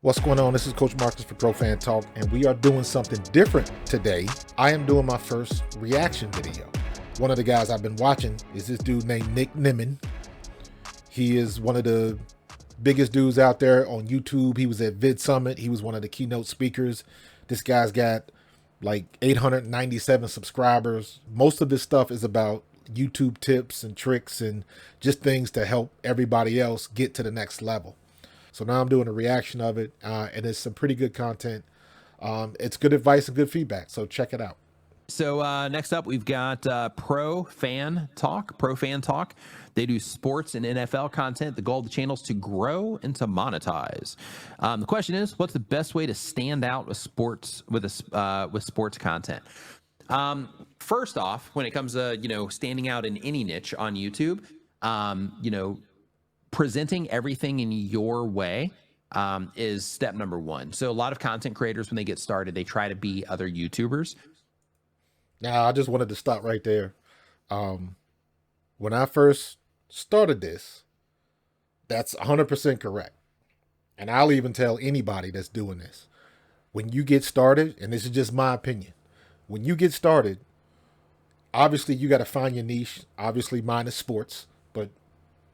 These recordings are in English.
What's going on? This is Coach Marcus for Pro Fan Talk, and we are doing something different today. I am doing my first reaction video. One of the guys I've been watching is this dude named Nick Nimmin. He is one of the biggest dudes out there on YouTube. He was at Vid Summit. He was one of the keynote speakers. This guy's got like 897 subscribers. Most of this stuff is about YouTube tips and tricks and just things to help everybody else get to the next level. So now I'm doing a reaction of it, and it's some pretty good content. It's good advice and good feedback, so check it out. So next up, we've got Pro Fan Talk. They do sports and NFL content. The goal of the channel is to grow and to monetize. The question is, what's the best way to stand out with sports with sports content? First off, when it comes to standing out in any niche on YouTube, presenting everything in your way is step number one. So a lot of content creators, when they get started, they try to be other YouTubers. Now, I just wanted to stop right there. When I first started this, that's 100% correct. And I'll even tell anybody that's doing this. When you get started, and this is just my opinion, when you get started, obviously you got to find your niche. Obviously mine is sports,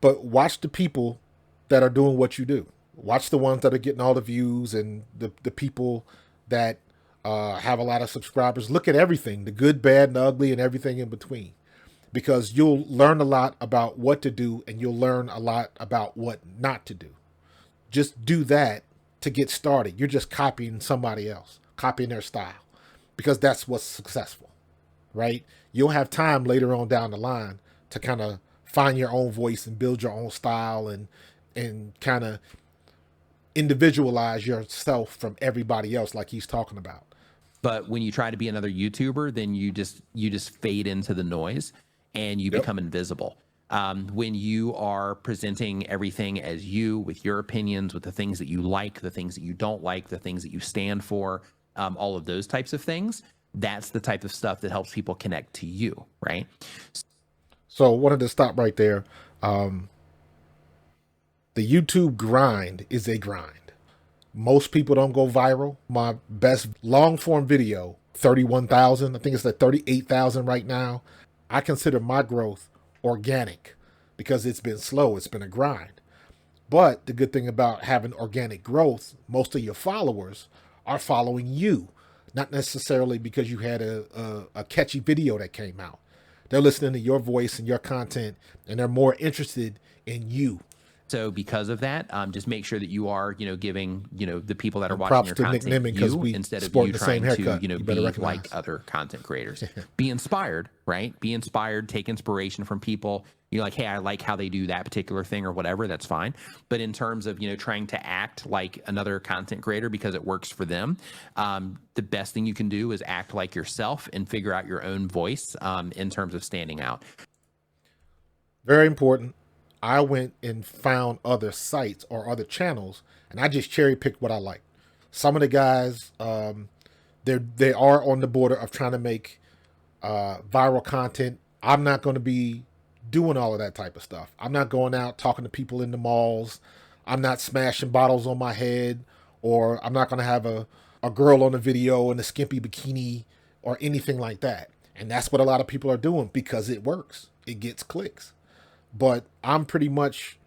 but watch the people that are doing what you do. Watch the ones that are getting all the views and the people that have a lot of subscribers. Look at everything, the good, bad, and ugly, and everything in between. Because you'll learn a lot about what to do, and you'll learn a lot about what not to do. Just do that to get started. You're just copying somebody else, copying their style, because that's what's successful, right? You'll have time later on down the line to kind of find your own voice and build your own style and kind of individualize yourself from everybody else like he's talking about. But when you try to be another YouTuber, then you just fade into the noise and you become invisible. When you are presenting everything as you, with your opinions, with the things that you like, the things that you don't like, the things that you stand for, all of those types of things, that's the type of stuff that helps people connect to you, right? So wanted to stop right there. The YouTube grind is a grind. Most people don't go viral. My best long form video, 31,000. I think it's at 38,000 right now. I consider my growth organic because it's been slow. It's been a grind. But the good thing about having organic growth, most of your followers are following you, not necessarily because you had a catchy video that came out. They're listening to your voice and your content, and they're more interested in you. So because of that, just make sure that you are, giving, the people that are watching your content Nick Nimmin, you instead of you trying to, be recognize. like other content creators. Be inspired, right? Be inspired, take inspiration from people. You're like, hey, I like how they do that particular thing or whatever, that's fine. But in terms of, trying to act like another content creator because it works for them, the best thing you can do is act like yourself and figure out your own voice in terms of standing out. Very important. I went and found other sites or other channels, and I just cherry picked what I like. Some of the guys, they are on the border of trying to make viral content. I'm not going to be doing all of that type of stuff. I'm not going out talking to people in the malls. I'm not smashing bottles on my head, or I'm not going to have a girl on the video in a skimpy bikini or anything like that. And that's what a lot of people are doing because it works. It gets clicks. But I'm pretty much,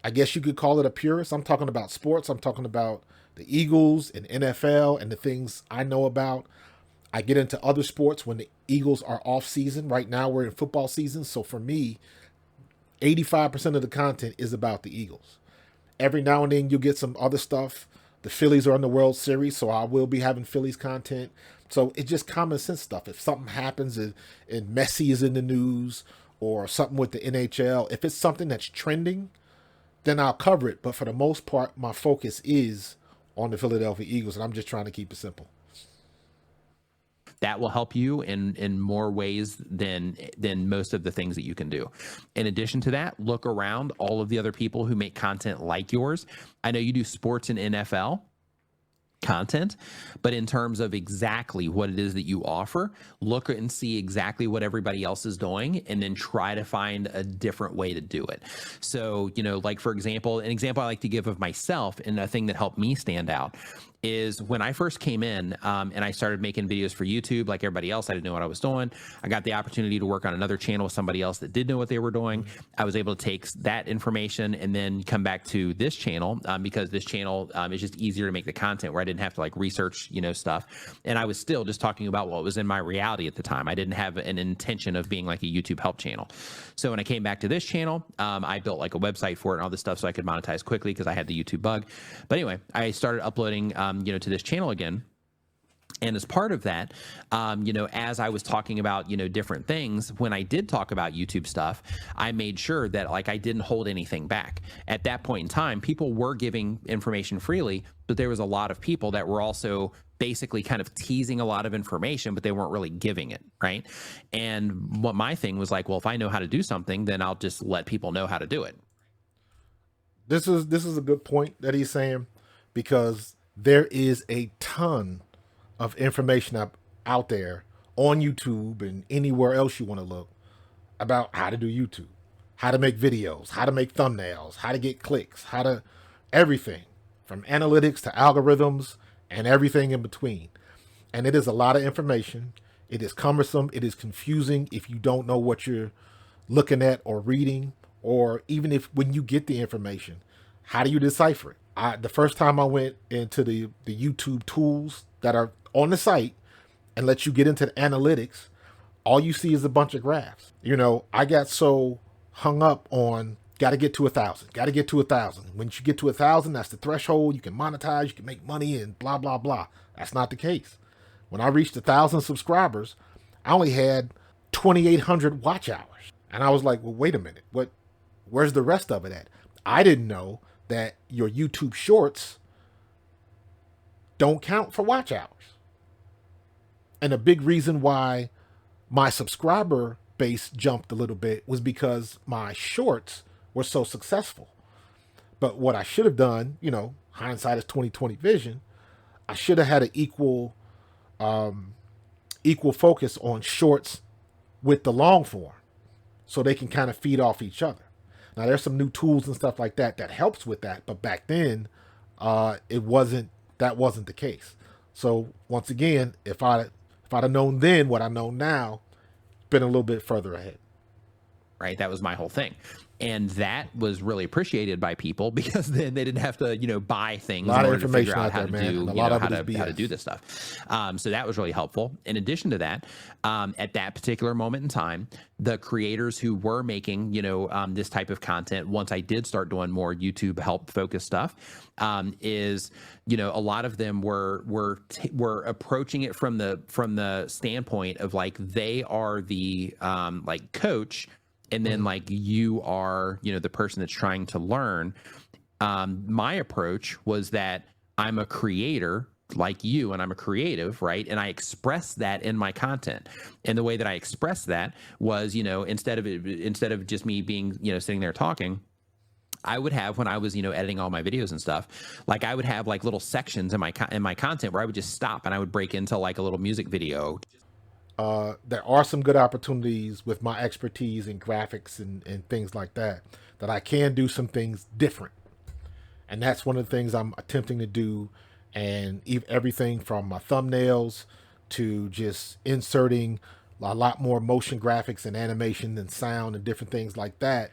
I guess you could call it a purist. I'm talking about sports. I'm talking about the Eagles and NFL and the things I know about. I get into other sports when the Eagles are off season. Right now we're in football season. So for me, 85% of the content is about the Eagles. Every now and then you'll get some other stuff. The Phillies are in the World Series, so I will be having Phillies content. So it's just common sense stuff. If something happens and Messi is in the news, or something with the NHL, if it's something that's trending, then I'll cover it. But for the most part, my focus is on the Philadelphia Eagles, and I'm just trying to keep it simple. That will help you in more ways than most of the things that you can do. In addition to that, look around all of the other people who make content like yours. I know you do sports and NFL. content, but in terms of exactly what it is that you offer, look and see exactly what everybody else is doing and then try to find a different way to do it. So, like for example, an example I like to give of myself and a thing that helped me stand out is when I first came in and I started making videos for YouTube like everybody else. I didn't know what I was doing. I got the opportunity to work on another channel with somebody else that did know what they were doing. I was able to take that information and then come back to this channel because this channel is just easier to make the content where I didn't have to like research, stuff. And I was still just talking about what was in my reality at the time. I didn't have an intention of being like a YouTube help channel. So when I came back to this channel, I built like a website for it and all this stuff so I could monetize quickly because I had the YouTube bug. But anyway, I started uploading to this channel again. And as part of that, as I was talking about, different things, when I did talk about YouTube stuff, I made sure that like I didn't hold anything back. At that point in time, people were giving information freely, but there was a lot of people that were also basically kind of teasing a lot of information, but they weren't really giving it, right? And what my thing was like, well, if I know how to do something, then I'll just let people know how to do it. This is a good point that he's saying, because there is a ton of information out there on YouTube and anywhere else you want to look about how to do YouTube, how to make videos, how to make thumbnails, how to get clicks, how to everything from analytics to algorithms and everything in between. And it is a lot of information. It is cumbersome. It is confusing if you don't know what you're looking at or reading, or even if when you get the information, how do you decipher it? The first time I went into the YouTube tools that are on the site and let you get into the analytics, all you see is a bunch of graphs. I got so hung up on got to get to 1,000, got to get to 1,000. When you get to 1,000, that's the threshold. You can monetize, you can make money and blah, blah, blah. That's not the case. When I reached 1,000 subscribers, I only had 2,800 watch hours. And I was like, well, wait a minute. Where's the rest of it at? I didn't know that your YouTube shorts don't count for watch hours. And a big reason why my subscriber base jumped a little bit was because my shorts were so successful. But what I should have done, hindsight is 20/20 vision, I should have had an equal focus on shorts with the long form so they can kind of feed off each other. Now there's some new tools and stuff like that helps with that, but back then that wasn't the case. So once again, if I'd have known then what I know now, been a little bit further ahead. Right, that was my whole thing. And that was really appreciated by people because then they didn't have to, buy things in order to figure out how to do, how to do this stuff. So that was really helpful. In addition to that, at that particular moment in time, the creators who were making, this type of content, once I did start doing more YouTube help focused stuff, is, a lot of them were approaching it from the standpoint of like they are the like coach. And then like you are, the person that's trying to learn. My approach was that I'm a creator like you and I'm a creative, right? And I express that in my content. And the way that I express that was, instead of just me being, sitting there talking, I would have, when I was, editing all my videos and stuff, like I would have like little sections in my content where I would just stop and I would break into like a little music video. There are some good opportunities with my expertise in graphics and things like that I can do some things different. And that's one of the things I'm attempting to do. And everything from my thumbnails to just inserting a lot more motion graphics and animation and sound and different things like that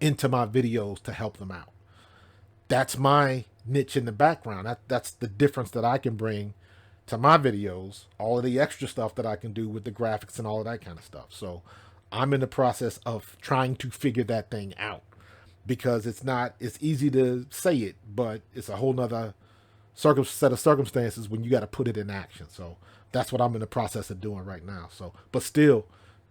into my videos to help them out. That's my niche in the background. That's the difference that I can bring to my videos, all of the extra stuff that I can do with the graphics and all of that kind of stuff. So I'm in the process of trying to figure that thing out, because it's easy to say it, but it's a whole nother set of circumstances when you got to put it in action. So that's what I'm in the process of doing right now. So, but still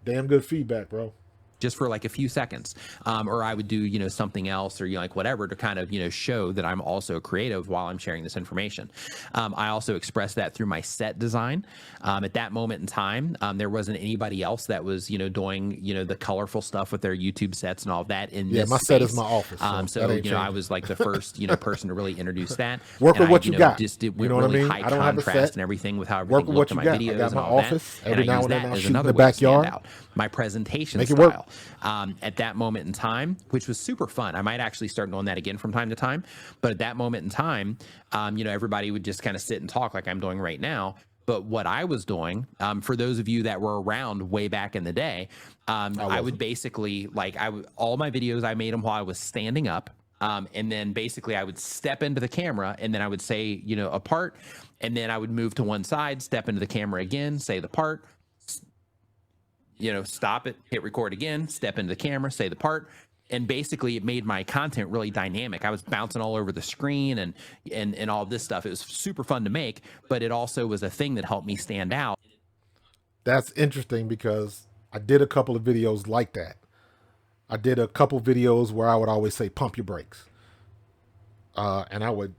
damn good feedback, bro. just for like a few seconds. Or I would do, you know, something else or, you know, like whatever to kind of, you know, show that I'm also creative while I'm sharing this information. I also expressed that through my set design. At that moment in time, there wasn't anybody else that was, you know, doing, you know, the colorful stuff with their YouTube sets and all of that in this my space. set is my office. So you know, I was like the first, you know, person to really introduce that. Work and with what you you know, got. Just did You know really what I mean? high I don't have a contrast set. and everything with how Work everything with looked what in you my got. I videos got and my all office. that. Every And I now use and then that I'll as shoot in another the way to stand backyard. out. My presentation Make it work. style at that moment in time, which was super fun. I might actually start doing that again from time to time. But at that moment in time, you know, everybody would just kind of sit and talk like I'm doing right now. But what I was doing, for those of you that were around way back in the day, I would basically all my videos, I made them while I was standing up. And then basically I would step into the camera and then I would say, you know, a part, and then I would move to one side, step into the camera again, say the part, you know, stop it, hit record again, step into the camera, say the part. And basically it made my content really dynamic. I was bouncing all over the screen and all this stuff. It was super fun to make, but it also was a thing that helped me stand out. That's interesting because I did a couple of videos like that. I did a couple videos where I would always say, pump your brakes. And I would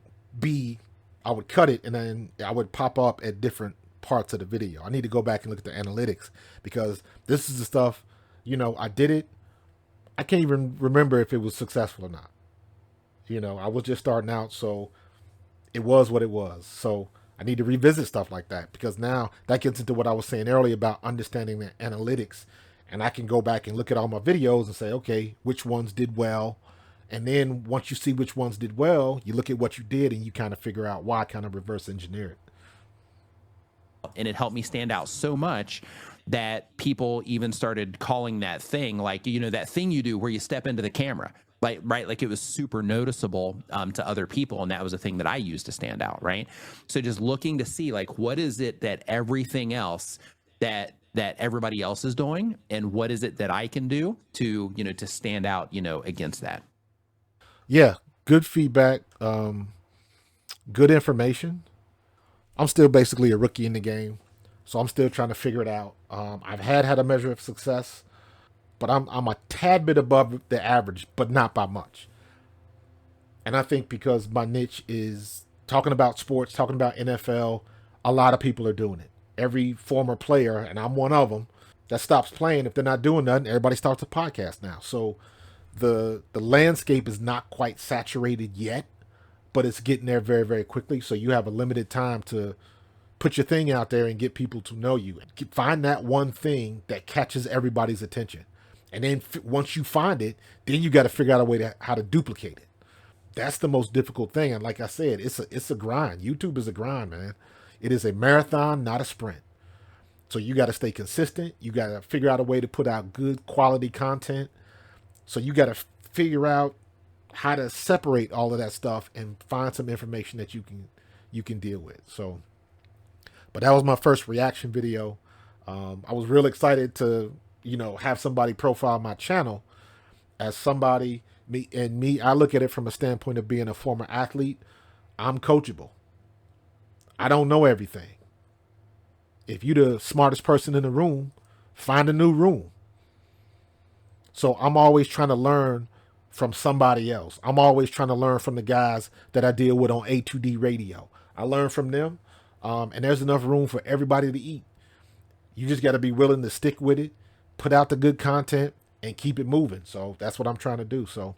cut it and then I would pop up at different parts of the video. I need to go back and look at the analytics because this is the stuff, you know, I did it. I can't even remember if it was successful or not. You know, I was just starting out, so it was what it was. So I need to revisit stuff like that because now that gets into what I was saying earlier about understanding the analytics. And I can go back and look at all my videos and say, okay, which ones did well? And then once you see which ones did well, you look at what you did and you kind of figure out why, kind of reverse engineer it. And it helped me stand out so much that people even started calling that thing, like, you know, that thing you do where you step into the camera, like, right? Like it was super noticeable to other people. And that was a thing that I used to stand out, right? So just looking to see, like, what is it that everything else that everybody else is doing, and what is it that I can do to, you know, to stand out, you know, against that. Yeah, good feedback, good information. I'm still basically a rookie in the game, so I'm still trying to figure it out. I've had a measure of success, but I'm a tad bit above the average, but not by much. And I think because my niche is talking about sports, talking about NFL, a lot of people are doing it. Every former player, and I'm one of them, that stops playing, if they're not doing nothing, everybody starts a podcast now. So the landscape is not quite saturated yet, but it's getting there very, very quickly. So you have a limited time to put your thing out there and get people to know you. Find that one thing that catches everybody's attention. And then once you find it, then you got to figure out a way to how to duplicate it. That's the most difficult thing. And like I said, it's a grind. YouTube is a grind, man. It is a marathon, not a sprint. So you got to stay consistent. You got to figure out a way to put out good quality content. So you got to figure out how to separate all of that stuff and find some information that you can deal with. So, but that was my first reaction video. I was real excited to, you know, have somebody profile my channel as somebody, me. I look at it from a standpoint of being a former athlete. I'm coachable. I don't know everything. If you're the smartest person in the room, find a new room. So I'm always trying to learn from somebody else. I'm always trying to learn from the guys that I deal with on A2D radio. I learn from them, and there's enough room for everybody to eat. You just got to be willing to stick with it, put out the good content, and keep it moving. So that's what I'm trying to do. So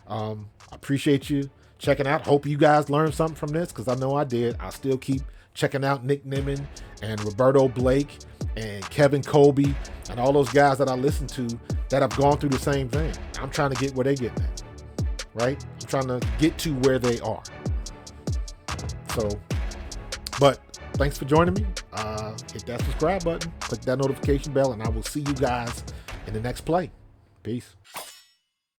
I appreciate you checking out. Hope you guys learned something from this, because I know I did. I still keep checking out Nick Nimmin and Roberto Blake and Kevin Colby and all those guys that I listen to that have gone through the same thing. I'm trying to get where they're getting at, right? I'm trying to get to where they are. So, but thanks for joining me. Hit that subscribe button, click that notification bell, and I will see you guys in the next play. Peace.